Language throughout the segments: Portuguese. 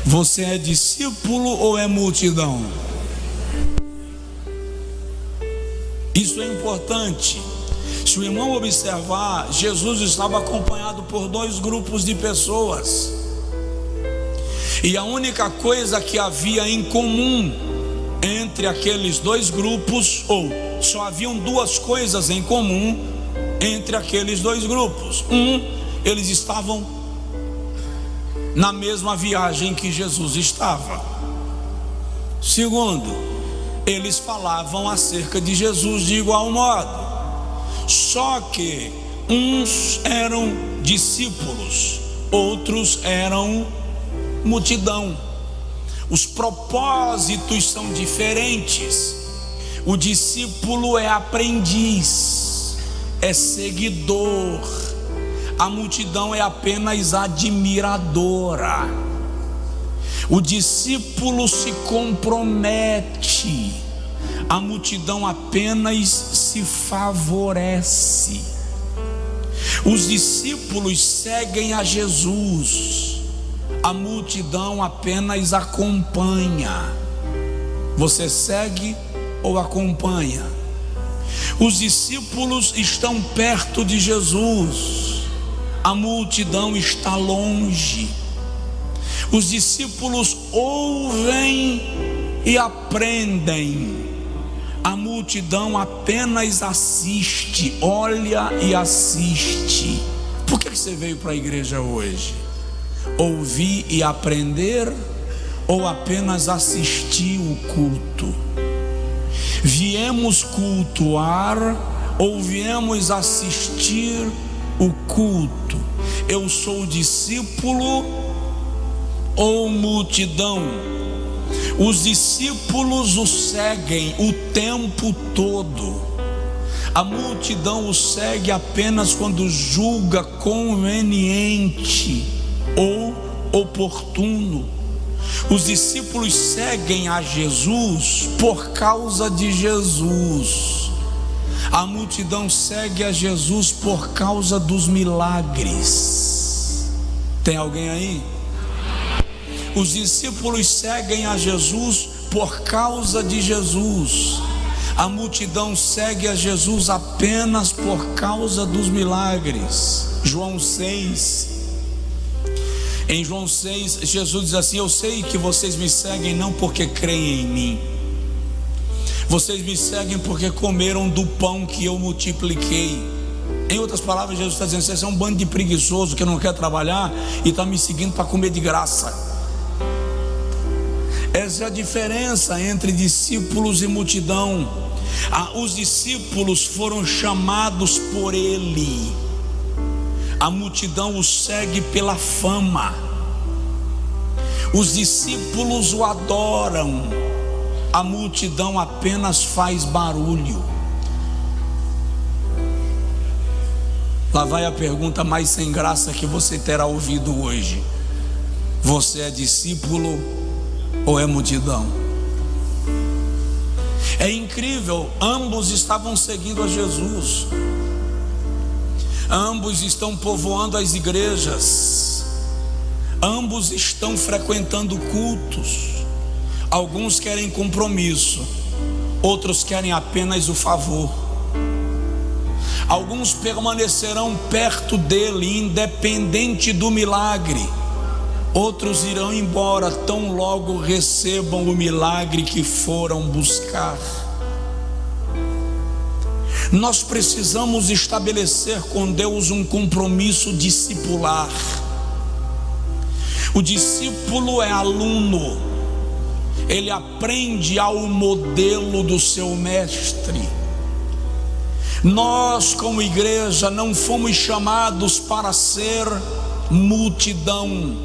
Você é discípulo ou é multidão? Isso é importante. Se o irmão observar, Jesus estava acompanhado por dois grupos de pessoas, e a única coisa que havia em comum entre aqueles dois grupos, ou só haviam duas coisas em comum entre aqueles dois grupos: eles estavam na mesma viagem que Jesus estava. Segundo, eles falavam acerca de Jesus de igual modo. Só que uns eram discípulos, outros eram multidão. Os propósitos são diferentes. O discípulo é aprendiz, é seguidor. A multidão é apenas admiradora. O discípulo se compromete, a multidão apenas se favorece. Os discípulos seguem a Jesus, a multidão apenas acompanha. Você segue ou acompanha? Os discípulos estão perto de Jesus, a multidão está longe. Os discípulos ouvem e aprendem, a multidão apenas assiste, olha e assiste. Por que você veio para a igreja hoje? Ouvir e aprender ou apenas assistir o culto? Viemos cultuar ou viemos assistir o culto? Eu sou discípulo ou multidão? Os discípulos o seguem o tempo todo. A multidão o segue apenas quando julga conveniente ou oportuno. Os discípulos seguem a Jesus por causa de Jesus. A multidão segue a Jesus por causa dos milagres. Tem alguém aí? Os discípulos seguem a Jesus por causa de Jesus. A multidão segue a Jesus apenas por causa dos milagres. João 6. Em João 6, Jesus diz assim: eu sei que vocês me seguem não porque creem em mim. Vocês me seguem porque comeram do pão que eu multipliquei. Em outras palavras, Jesus está dizendo: vocês são um bando de preguiçoso que não quer trabalhar e está me seguindo para comer de graça. Essa é a diferença entre discípulos e multidão. Os discípulos foram chamados por Ele. A multidão o segue pela fama. Os discípulos o adoram. A multidão apenas faz barulho. Lá vai a pergunta mais sem graça que você terá ouvido hoje: você é discípulo ou é multidão? É incrível, ambos estavam seguindo a Jesus. Ambos estão povoando as igrejas. Ambos estão frequentando cultos. Alguns querem compromisso, outros querem apenas o favor. Alguns permanecerão perto dele, independente do milagre. Outros irão embora tão logo recebam o milagre que foram buscar. Nós precisamos estabelecer com Deus um compromisso discipular. O discípulo é aluno, ele aprende ao modelo do seu mestre. Nós, como igreja, não fomos chamados para ser multidão,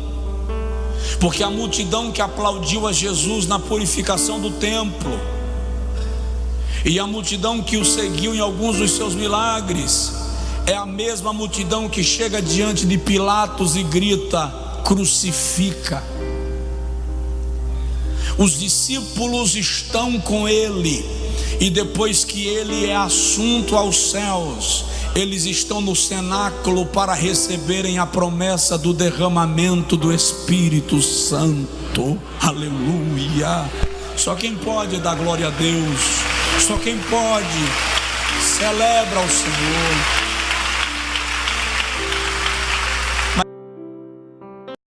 porque a multidão que aplaudiu a Jesus na purificação do templo, e a multidão que o seguiu em alguns dos seus milagres, é a mesma multidão que chega diante de Pilatos e grita: crucifica. Os discípulos estão com ele, e depois que ele é assunto aos céus, eles estão no cenáculo para receberem a promessa do derramamento do Espírito Santo. Aleluia! Só quem pode dar glória a Deus, só quem pode celebra o Senhor.